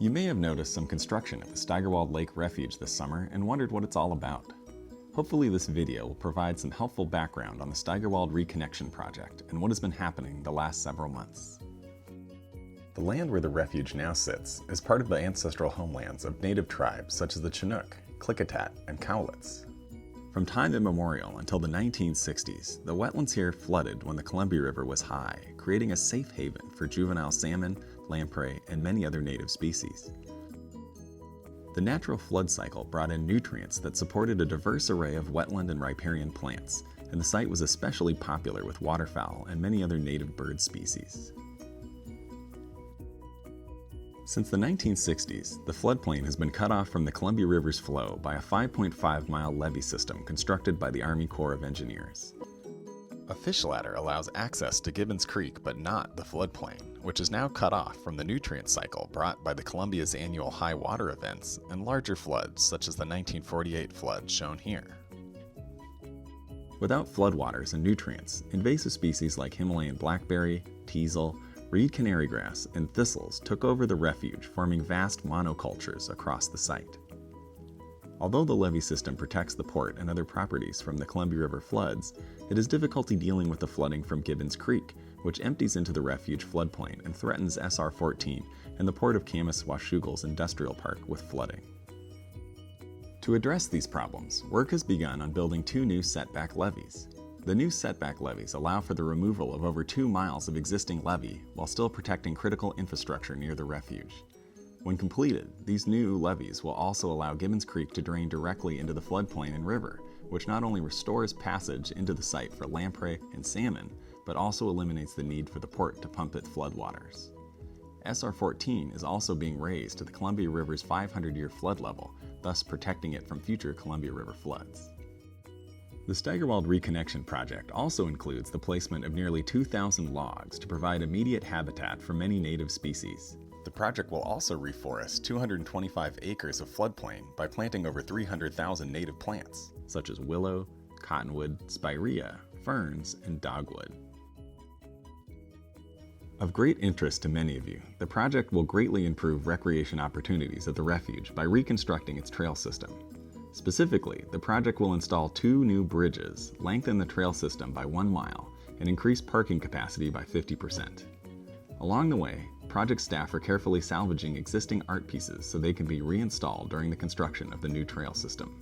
You may have noticed some construction at the Steigerwald Lake Refuge this summer and wondered what it's all about. Hopefully this video will provide some helpful background on the Steigerwald Reconnection Project and what has been happening the last several months. The land where the refuge now sits is part of the ancestral homelands of native tribes such as the Chinook, Klickitat, and Cowlitz. From time immemorial until the 1960s, the wetlands here flooded when the Columbia River was high, creating a safe haven for juvenile salmon, lamprey, and many other native species. The natural flood cycle brought in nutrients that supported a diverse array of wetland and riparian plants, and the site was especially popular with waterfowl and many other native bird species. Since the 1960s, the floodplain has been cut off from the Columbia River's flow by a 5.5-mile levee system constructed by the Army Corps of Engineers. A fish ladder allows access to Gibbons Creek but not the floodplain, which is now cut off from the nutrient cycle brought by the Columbia's annual high water events and larger floods such as the 1948 flood shown here. Without floodwaters and nutrients, invasive species like Himalayan blackberry, teasel, reed canary grass, and thistles took over the refuge, forming vast monocultures across the site. Although the levee system protects the port and other properties from the Columbia River floods, it has difficulty dealing with the flooding from Gibbons Creek, which empties into the refuge floodplain and threatens SR-14 and the port of Camas-Washougal's industrial park with flooding. To address these problems, work has begun on building 2 new setback levees. The new setback levees allow for the removal of over 2 miles of existing levee while still protecting critical infrastructure near the refuge. When completed, these new levees will also allow Gibbons Creek to drain directly into the floodplain and river, which not only restores passage into the site for lamprey and salmon, but also eliminates the need for the port to pump its floodwaters. SR-14 is also being raised to the Columbia River's 500-year flood level, thus protecting it from future Columbia River floods. The Steigerwald Reconnection Project also includes the placement of nearly 2,000 logs to provide immediate habitat for many native species. The project will also reforest 225 acres of floodplain by planting over 300,000 native plants, such as willow, cottonwood, spirea, ferns, and dogwood. Of great interest to many of you, the project will greatly improve recreation opportunities at the refuge by reconstructing its trail system. Specifically, the project will install 2 new bridges, lengthen the trail system by 1 mile, and increase parking capacity by 50%. Along the way, project staff are carefully salvaging existing art pieces so they can be reinstalled during the construction of the new trail system.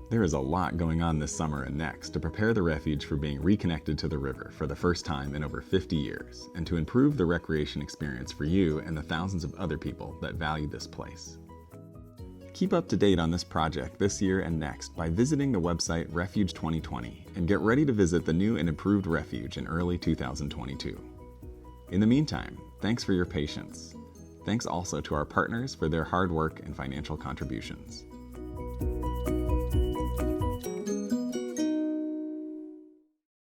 There is a lot going on this summer and next to prepare the refuge for being reconnected to the river for the first time in over 50 years, and to improve the recreation experience for you and the thousands of other people that value this place. Keep up to date on this project this year and next by visiting the website Refuge 2020 and get ready to visit the new and improved refuge in early 2022. In the meantime, thanks for your patience. Thanks also to our partners for their hard work and financial contributions.